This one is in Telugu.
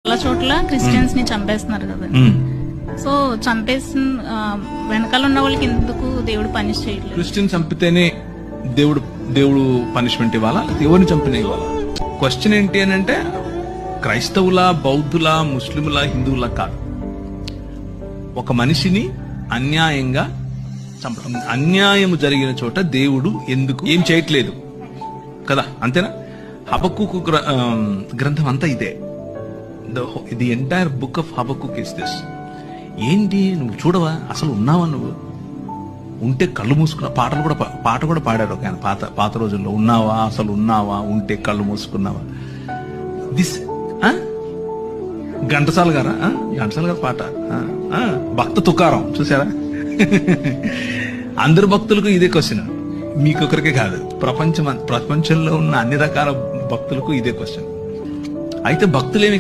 చాలా చోట్ల క్రిస్టియన్స్ ని చంపేస్తున్నారు కదా. సో చంపేసిన వెనకాల ఉన్న వాళ్ళకి ఎందుకు దేవుడు పనిష్ చేయట్లేదు? క్రిస్టియన్ చంపితేనే దేవుడు పనిష్మెంట్ ఇవ్వాలా, ఎవరిని చంపినా ఇవ్వాలా? క్వశ్చన్ ఏంటి అని అంటే క్రైస్తవుల, బౌద్ధుల, ముస్లింల, హిందువుల కాదు. ఒక మనిషిని అన్యాయంగా చంపడం, అన్యాయం జరిగిన చోట దేవుడు ఎందుకు ఏం చేయట్లేదు కదా, అంతేనా? హబక్కుకు గ్రంథం అంతా ఇదే. The entire book of Habakkuk is this. ఏంటి, నువ్వు చూడవా, అసలు ఉన్నావా? నువ్వు ఉంటే కళ్ళు మూసుకున్నా. పాట కూడా పాడారు ఒక ఆయన పాత రోజుల్లో. ఉన్నావా, అసలు ఉన్నావా, ఉంటే కళ్ళు మూసుకున్నావా. దిస్ ఘంటసాల గారా, ఘంటసాల గారు పాట. భక్త తుకారం చూసారా? అందరు భక్తులకు ఇదే క్వశ్చన్, మీకొకరికే కాదు, ప్రపంచంలో ఉన్న అన్ని రకాల భక్తులకు ఇదే క్వశ్చన్. అయితే భక్తులేమి